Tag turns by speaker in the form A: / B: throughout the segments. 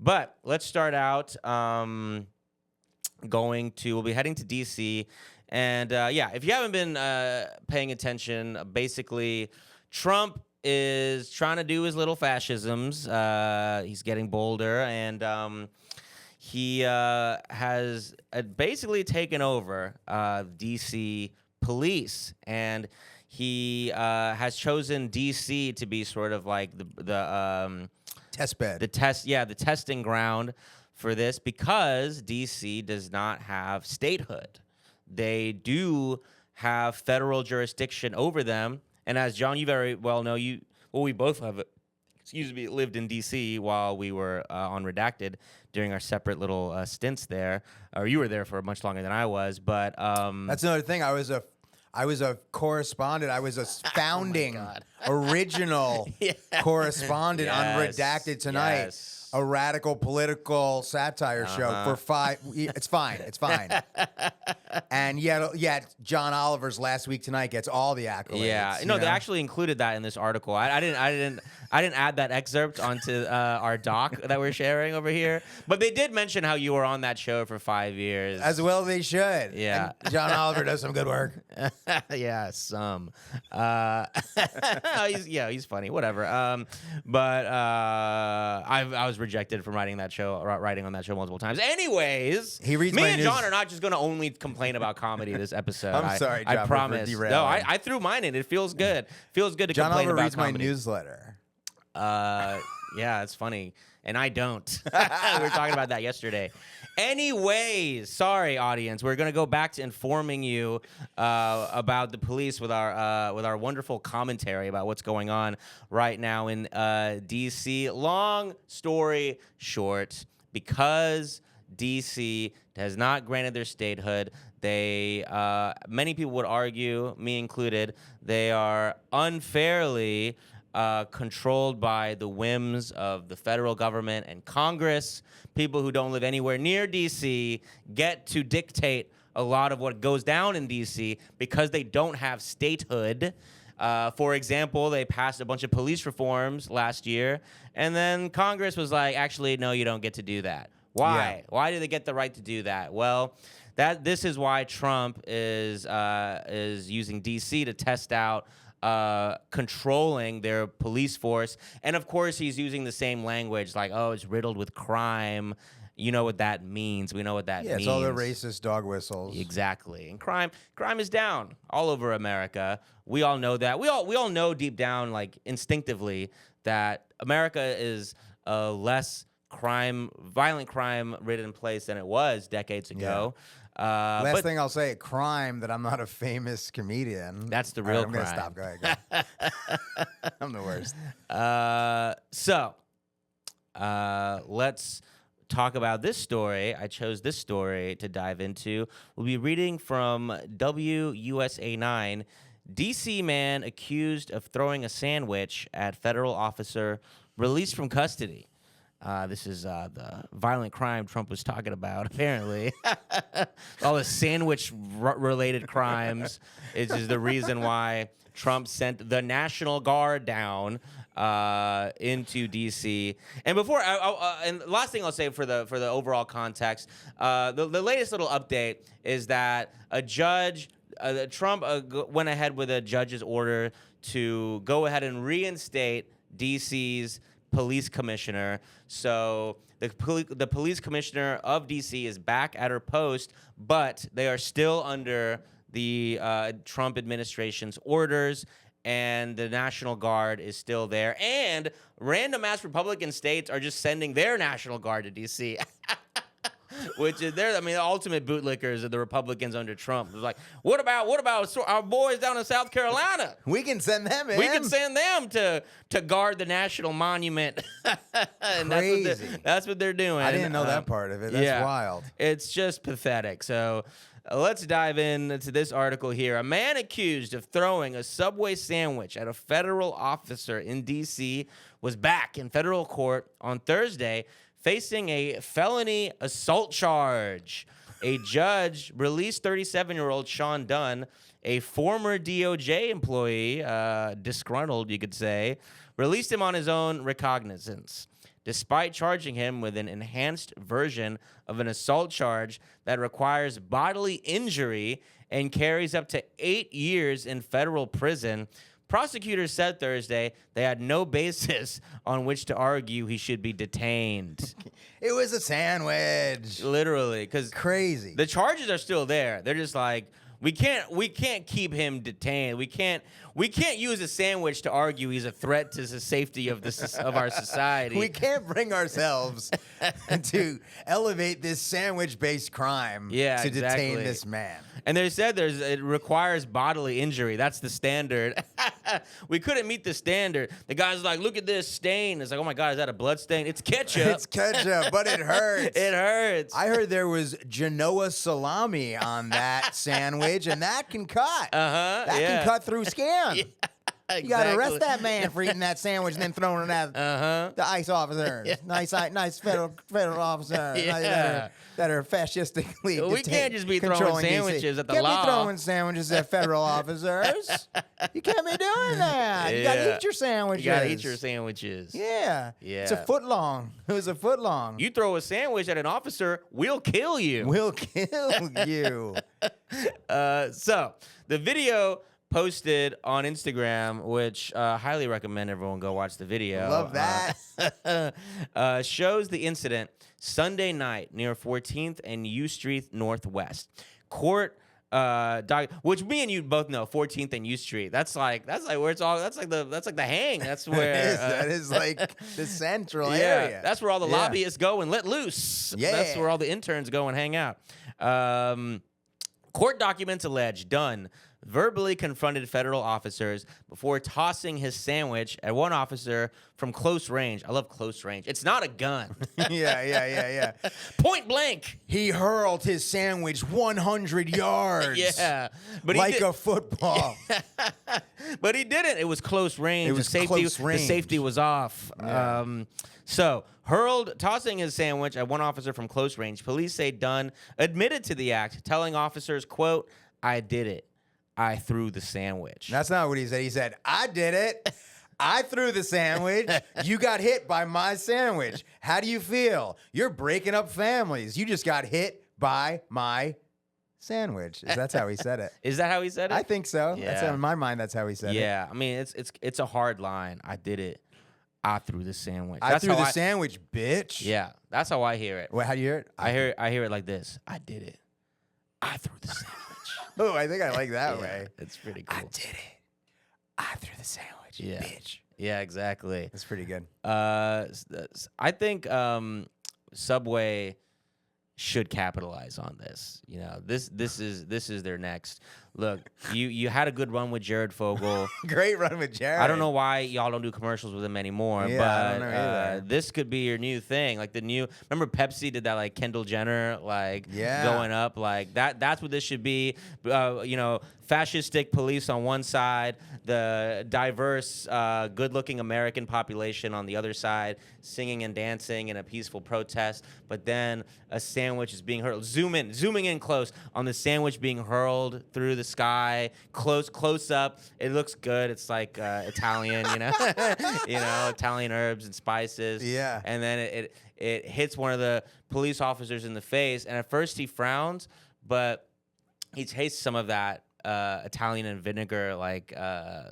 A: But let's start out we'll be heading to D.C. And, if you haven't been paying attention, basically Trump is trying to do his little fascisms. He's getting bolder, and he has basically taken over D.C. police, and he has chosen D.C. to be sort of like the
B: Test bed.
A: the testing ground for this, because D.C. does not have statehood. They do have federal jurisdiction over them, and as John, you very well know, we both have lived in D.C. while we were on Redacted during our separate little stints there, or you were there for much longer than I was. But
B: that's another thing. I was a correspondent. I was a founding, original correspondent on Redacted Tonight.
A: Yes.
B: A radical political satire show for 5. It's fine. It's fine. And yet, John Oliver's Last Week Tonight gets all the accolades.
A: Yeah, no, they actually included that in this article. I didn't add that excerpt onto our doc that we're sharing over here. But they did mention how you were on that show for 5 years.
B: As well they should.
A: Yeah.
B: And John Oliver does some good work.
A: Yeah, some. He's funny. Whatever. But I was rejected from writing on that show multiple times. Anyways,
B: he reads
A: me
B: my
A: and
B: news.
A: John are not just going to only complain about comedy this episode.
B: I'm sorry, John,
A: I promise. No, I threw mine in. It feels good. Feels good to
B: John
A: complain
B: Oliver
A: about
B: reads
A: comedy.
B: my newsletter.
A: Yeah, it's funny. And I don't. We were talking about that yesterday. Anyways, sorry, audience. We're going to go back to informing you about the police with our wonderful commentary about what's going on right now in D.C. Long story short, because D.C. has not granted their statehood, they many people would argue, me included, they are unfairly controlled by the whims of the federal government and Congress. People who don't live anywhere near D.C. get to dictate a lot of what goes down in D.C. because they don't have statehood. For example, they passed a bunch of police reforms last year, and then Congress was like, actually, no, you don't get to do that. Why?
B: Yeah.
A: Why do they get the right to do that? Well, this is why Trump is using D.C. to test out controlling their police force. And of course, he's using the same language, like, oh, it's riddled with crime. You know what that means. We know what that means.
B: Yeah, it's all the racist dog whistles.
A: Exactly. And crime is down all over America. We all know that. We all know deep down, like instinctively, that America is a less violent crime-ridden place than it was decades ago.
B: Yeah. Last thing I'll say, crime, that I'm not a famous comedian.
A: That's the real
B: I'm
A: crime.
B: going to stop. Go ahead. Go. I'm the worst.
A: Let's talk about this story. I chose this story to dive into. We'll be reading from WUSA 9. D.C. man accused of throwing a sandwich at federal officer released from custody. This is the violent crime Trump was talking about, apparently. All the sandwich-related crimes is the reason why Trump sent the National Guard down into D.C. And before, and last thing I'll say for the overall context, the latest little update is that a judge, Trump went ahead with a judge's order to go ahead and reinstate D.C.'s police commissioner. So the police commissioner of D.C. is back at her post, but they are still under the Trump administration's orders, and the National Guard is still there. And random ass Republican states are just sending their National Guard to D.C. Which is the ultimate bootlickers of the Republicans under Trump. It's like, what about our boys down in South Carolina?
B: We can send them in.
A: We can send them to guard the national monument. And
B: Crazy.
A: That's what they're doing.
B: I didn't know that part of it. That's wild.
A: It's just pathetic. So let's dive into this article here. A man accused of throwing a Subway sandwich at a federal officer in D.C. was back in federal court on Thursday, facing a felony assault charge. A judge released 37-year-old Sean Dunn, a former DOJ employee, disgruntled, you could say, released him on his own recognizance. despite charging him with an enhanced version of an assault charge that requires bodily injury and carries up to 8 years in federal prison. Prosecutors said Thursday they had no basis on which to argue he should be detained.
B: It was a sandwich.
A: Literally, because
B: Crazy.
A: the charges are still there. They're just like, we can't keep him detained. We can't use a sandwich to argue he's a threat to the safety of our society.
B: We can't bring ourselves to elevate this sandwich-based crime to detain this man.
A: And they said it requires bodily injury. That's the standard. We couldn't meet the standard. The guy's like, look at this stain. It's like, oh my God, is that a blood stain? It's ketchup.
B: It's ketchup, but it hurts.
A: It hurts.
B: I heard there was Genoa salami on that sandwich, and that can cut. That can cut through skin.
A: Exactly.
B: You gotta arrest that man for eating that sandwich and then throwing it at the ICE officers. Nice federal officers that are fascistically
A: We can't just be throwing
B: controlling
A: sandwiches
B: DC.
A: at the
B: Can't
A: law.
B: be throwing sandwiches at federal officers. You can't be doing that. You gotta eat your sandwiches.
A: You gotta eat your sandwiches.
B: Yeah. It's a foot long. It was a foot long.
A: You throw a sandwich at an officer, we'll kill you.
B: We'll kill you.
A: So the video posted on Instagram, which highly recommend everyone go watch the video.
B: Love that.
A: Shows the incident Sunday night near 14th and U Street Northwest. Court which me and you both know, 14th and U Street. That's like where it's all. That's like the hang. That's where
B: that is like the central area.
A: That's where all the lobbyists go and let loose.
B: Yeah,
A: that's where all the interns go and hang out. Court documents allege Dunn verbally confronted federal officers before tossing his sandwich at one officer from close range. I love close range. It's not a gun.
B: Yeah.
A: Point blank.
B: He hurled his sandwich 100 yards.
A: Yeah. But
B: like a football.
A: But he didn't. It was close range.
B: It was
A: close range. The safety was off.
B: Yeah.
A: So, tossing his sandwich at one officer from close range. Police say Dunn admitted to the act, telling officers, quote, "I did it. I threw the sandwich."
B: That's not what he said. He said, I did it. I threw the sandwich. You got hit by my sandwich. How do you feel? You're breaking up families. You just got hit by my sandwich. That's how he said it.
A: Is that how he said it?
B: I think so.
A: Yeah.
B: That's in my mind. That's how he said it.
A: Yeah. I mean, it's a hard line. I did it. I threw the sandwich.
B: I threw the sandwich, bitch.
A: Yeah. That's how I hear it.
B: Wait, how do you hear it?
A: I hear it like this. I did it. I threw the sandwich.
B: Oh, I think I like that way.
A: It's pretty cool.
B: I did it. I threw the sandwich, bitch.
A: Yeah, exactly.
B: That's pretty good.
A: I think Subway should capitalize on this. You know, this is their next. Look, you had a good run with Jared Fogle.
B: Great run with Jared.
A: I don't know why y'all don't do commercials with him anymore,
B: Yeah,
A: but
B: I don't know either.
A: this could be your new thing. Like remember Pepsi did that, like Kendall Jenner, like going up, like that. That's what this should be. Fascistic police on one side, the diverse, good-looking American population on the other side, singing and dancing in a peaceful protest. But then a sandwich is being hurled. Zooming in close on the sandwich being hurled through the sky, close up. It looks good. It's like Italian, Italian herbs and spices.
B: Yeah.
A: And then it hits one of the police officers in the face, and at first he frowns, but he tastes some of that Italian and vinegar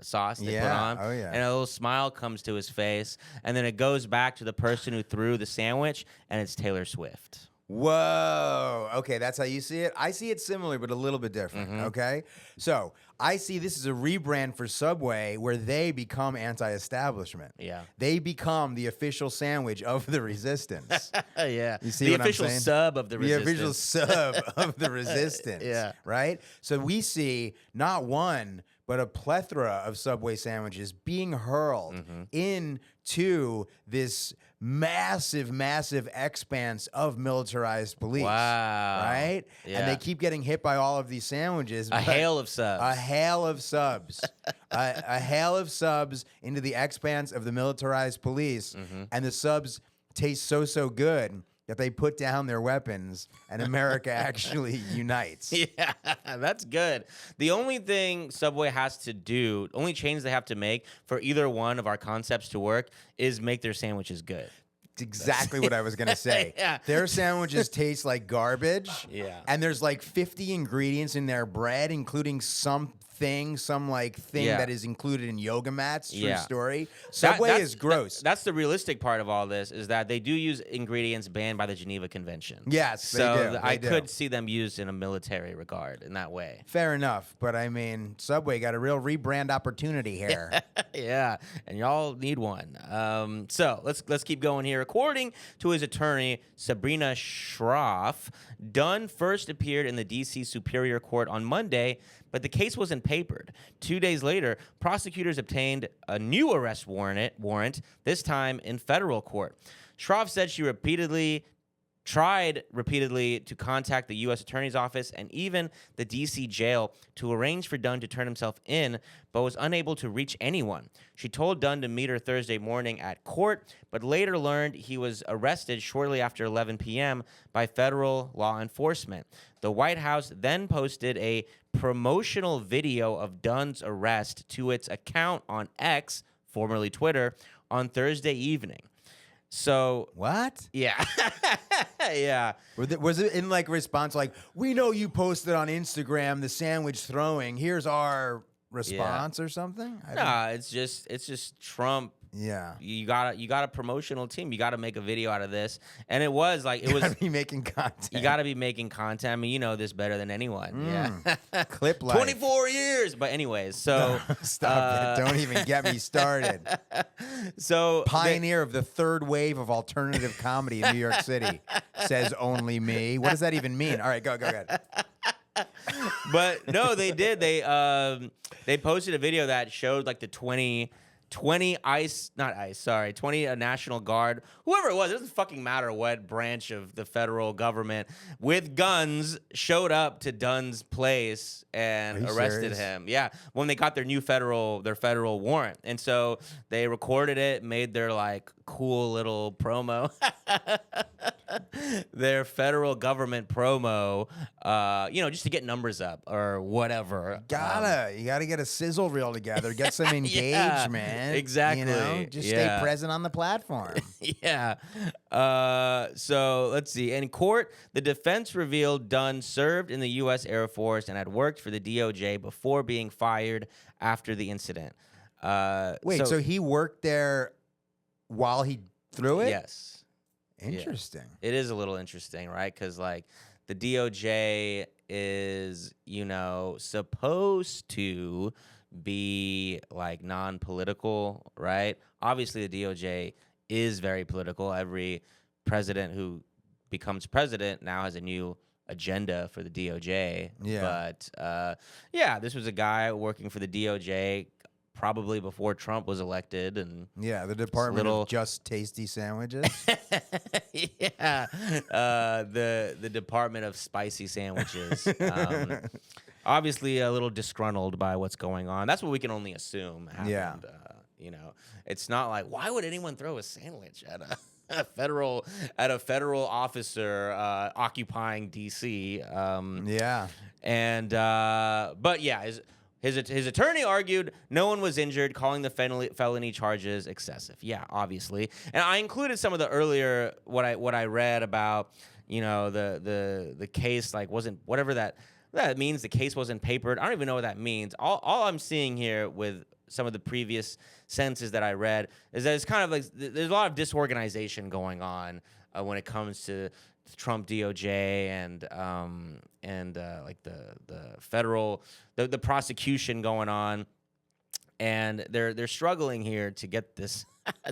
A: sauce they put on.
B: Oh, yeah.
A: And a little smile comes to his face, and then it goes back to the person who threw the sandwich, and it's Taylor Swift.
B: Whoa. Okay, that's how you see it? I see it similar, but a little bit different, okay? So I see this as a rebrand for Subway where they become anti-establishment.
A: Yeah.
B: They become the official sandwich of the resistance.
A: Yeah.
B: You see
A: the
B: what I'm
A: official
B: saying?
A: sub of the resistance.
B: The official sub of the resistance.
A: Yeah.
B: Right? So we see not one, but a plethora of Subway sandwiches being hurled into this massive expanse of militarized police.
A: Wow.
B: Right?
A: Yeah.
B: And they keep getting hit by all of these sandwiches.
A: A hail of subs.
B: A hail of subs. a hail of subs into the expanse of the militarized police. And the subs taste so good that they put down their weapons and America actually unites.
A: Yeah, that's good. The only thing Subway has to do, only change they have to make for either one of our concepts to work is make their sandwiches good.
B: exactly what I was going to say.
A: Yeah.
B: Their sandwiches taste like garbage.
A: Yeah.
B: And there's like 50 ingredients in their bread, including some thing
A: Yeah.
B: that is included in yoga mats. True
A: Yeah.
B: story. Subway is gross.
A: That's the realistic part of all this, is that they do use ingredients banned by the Geneva Convention.
B: Yes, they
A: so
B: do.
A: I
B: They do.
A: could see them used in a military regard in that way.
B: Fair enough. But I mean, Subway got a real rebrand opportunity here.
A: Yeah, and y'all need one. So let's keep going here. According to his attorney, Sabrina Schroff, Dunn first appeared in the D.C. Superior Court on Monday, but the case wasn't papered. 2 days later, prosecutors obtained a new arrest warrant, this time in federal court. Schroff said she tried repeatedly to contact the U.S. Attorney's Office and even the D.C. jail to arrange for Dunn to turn himself in, but was unable to reach anyone. She told Dunn to meet her Thursday morning at court, but later learned he was arrested shortly after 11 p.m. by federal law enforcement. The White House then posted a promotional video of Dunn's arrest to its account on X, formerly Twitter, on Thursday evening. So
B: What?
A: yeah, yeah.
B: Was it in like response like, we know you posted on Instagram the sandwich throwing. Here's our response or something?
A: Nah, it's just Trump.
B: Yeah.
A: You got a promotional team. You got to make a video out of this, and it was
B: Gotta be making content.
A: You got to be making content. I mean, you know this better than anyone. Yeah,
B: Clip life.
A: 24 years. But anyways, so
B: Stop it. Don't even get me started.
A: So
B: Pioneer of the third wave of alternative comedy in New York City, says only me. What does that even mean? All right, go ahead.
A: But no, they did. They posted a video that showed like the 20 National Guard, whoever it was, it doesn't fucking matter what branch of the federal government, with guns showed up to Dunn's place and arrested
B: serious?
A: him. Yeah, when they got their federal warrant. And so they recorded it, made their like cool little promo. Their federal government promo, just to get numbers up or whatever.
B: You gotta get a sizzle reel together, get some engagement.
A: Exactly.
B: Just stay present on the platform.
A: Yeah. So let's see. In court, the defense revealed Dunn served in the U.S. Air Force and had worked for the DOJ before being fired after the incident.
B: Wait, so he worked there while he threw it?
A: Yes.
B: Interesting.
A: Yeah. It is a little interesting, right? Because like the DOJ is, supposed to be like non-political, right? Obviously, the DOJ is very political. Every president who becomes president now has a new agenda for the DOJ.
B: Yeah.
A: But this was a guy working for the DOJ probably before Trump was elected, and
B: the Department of Just Tasty Sandwiches.
A: yeah, the Department of Spicy Sandwiches. Obviously, a little disgruntled by what's going on. That's what we can only assume happened.
B: Yeah.
A: It's not like, why would anyone throw a sandwich at a federal officer occupying D.C.?
B: Yeah.
A: And but yeah. His attorney argued no one was injured, calling the felony charges excessive. Yeah, obviously. And I included some of the earlier what I read about, the case wasn't whatever that means. The case wasn't papered. I don't even know what that means. All I'm seeing here with some of the previous sentences that I read is that it's kind of like there's a lot of disorganization going on when it comes to Trump DOJ and like the federal the prosecution going on, and they're struggling here to get this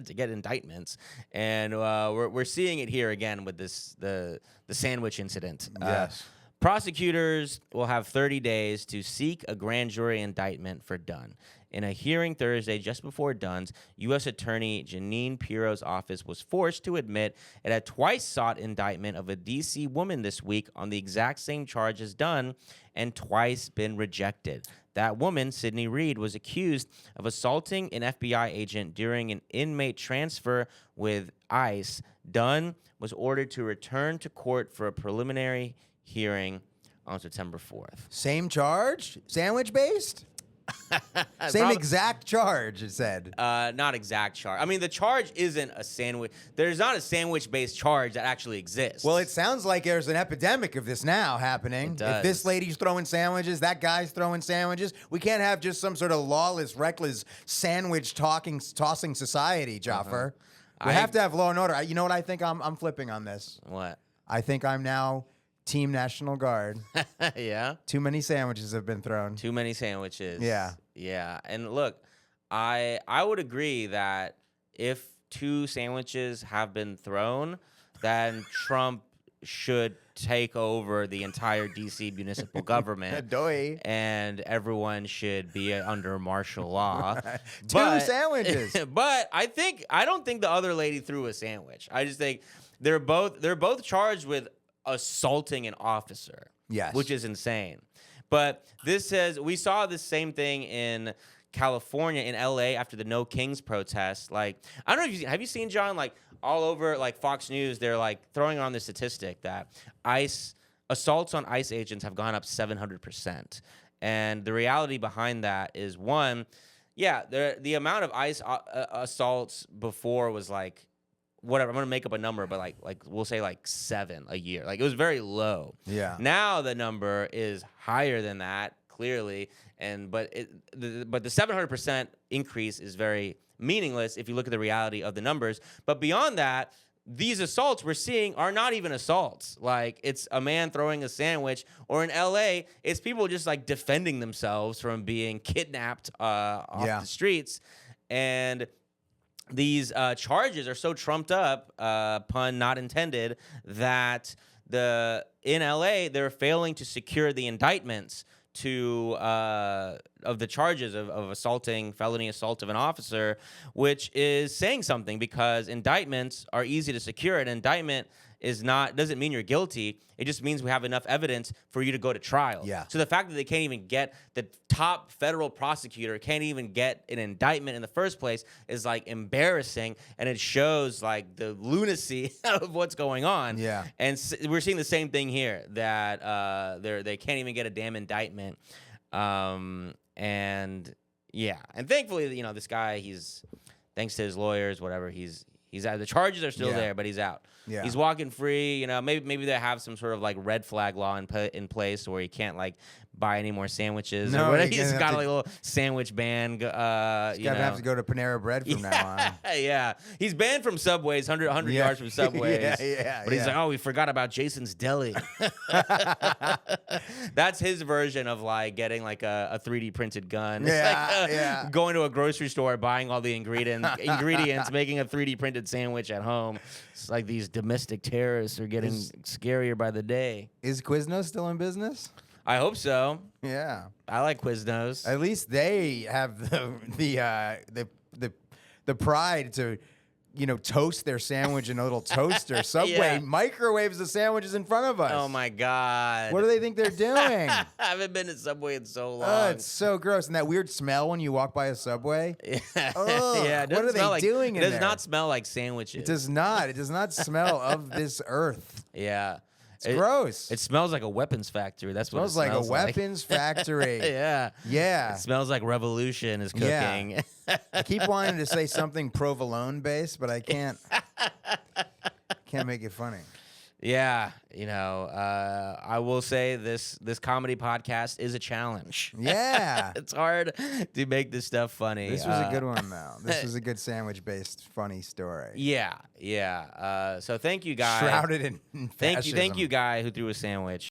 A: to get indictments, and we're seeing it here again with the sandwich incident.
B: Yes.
A: Prosecutors will have 30 days to seek a grand jury indictment for Dunn. In a hearing Thursday just before Dunn's, U.S. Attorney Jeanine Pirro's office was forced to admit it had twice sought indictment of a D.C. woman this week on the exact same charge as Dunn and twice been rejected. That woman, Sydney Reed, was accused of assaulting an FBI agent during an inmate transfer with ICE. Dunn was ordered to return to court for a preliminary hearing on September 4th.
B: Same charge? Sandwich based? Same exact charge, it said.
A: Not exact charge. I mean, the charge isn't a sandwich. There's not a sandwich-based charge that actually exists.
B: Well, it sounds like there's an epidemic of this now happening.
A: It does.
B: If this lady's throwing sandwiches, that guy's throwing sandwiches. We can't have just some sort of lawless, reckless sandwich tossing society, Jaffer. We have to have law and order. You know what I think I'm flipping on this?
A: What?
B: I think I'm now Team National Guard.
A: Yeah?
B: Too many sandwiches have been thrown.
A: Too many sandwiches.
B: Yeah.
A: Yeah. And look, I would agree that if 2 sandwiches have been thrown, then Trump should take over the entire DC municipal government.
B: Doy.
A: And everyone should be under martial law.
B: Two sandwiches.
A: But I don't think the other lady threw a sandwich. I just think they're both charged with assaulting an officer.
B: Yes.
A: Which is insane. But this says we saw the same thing in California, in LA, after the No Kings protest. Like, I don't know if have you seen, John, like all over like Fox News, they're like throwing on the statistic that assaults on ICE agents have gone up 700%. And the reality behind that is, one, yeah, the amount of ICE assaults before was like, whatever, I'm gonna make up a number, but like we'll say like 7 a year. Like, it was very low.
B: Yeah.
A: Now the number is higher than that, clearly, but the 700% increase is very meaningless if you look at the reality of the numbers. But beyond that, these assaults we're seeing are not even assaults. Like, it's a man throwing a sandwich, or in LA, it's people just like defending themselves from being kidnapped off the streets. And these charges are so trumped up, pun not intended, that in LA they're failing to secure the indictments of the charges of felony assault of an officer, which is saying something, because indictments are easy to secure. An indictment doesn't mean you're guilty. It just means we have enough evidence for you to go to trial.
B: Yeah.
A: So the fact that they can't even get, the top federal prosecutor can't even get an indictment in the first place is like embarrassing, and it shows like the lunacy of what's going on.
B: Yeah.
A: And we're seeing the same thing here, that they can't even get a damn indictment. And yeah, and thankfully, this guy, thanks to his lawyers, whatever, he's out. The charges are still there, but he's out.
B: Yeah.
A: He's walking free. Maybe they have some sort of like red flag law in place where he can't like buy any more sandwiches.
B: No,
A: or whatever.
B: he's
A: He's
B: gonna
A: got
B: have
A: a little sandwich ban.
B: He's gonna have to go to Panera Bread from now on.
A: Yeah, he's banned from Subways, 100 yards from Subways. But he's like, oh, we forgot about Jason's Deli. That's his version of like getting like a 3D printed gun. It's like going to a grocery store, buying all the ingredients, making a 3D printed sandwich at home. It's like these domestic terrorists are getting scarier by the day.
B: Is Quiznos still in business?
A: I hope so.
B: Yeah,
A: I like Quiznos.
B: At least they have the pride to, toast their sandwich in a little toaster. Subway microwaves the sandwiches in front of us.
A: Oh my God!
B: What do they think they're doing?
A: I haven't been to Subway in so long.
B: It's so gross, and that weird smell when you walk by a Subway. Ugh,
A: Yeah.
B: what are they doing in there?
A: It does not smell like sandwiches.
B: It does not. It does not smell of this earth.
A: Yeah.
B: It's gross.
A: It smells like a weapons factory. That's what it
B: smells like
A: smells
B: a weapons factory.
A: Yeah.
B: Yeah.
A: It smells like revolution is cooking.
B: Yeah. I keep wanting to say something provolone based, but I can't. Can't make it funny.
A: Yeah, I will say this comedy podcast is a challenge.
B: Yeah.
A: It's hard to make this stuff funny.
B: This was a good one, though. This was a good sandwich-based funny story.
A: Yeah. So thank you, guy.
B: Shrouded in fascism.
A: Thank you, guy who threw a sandwich.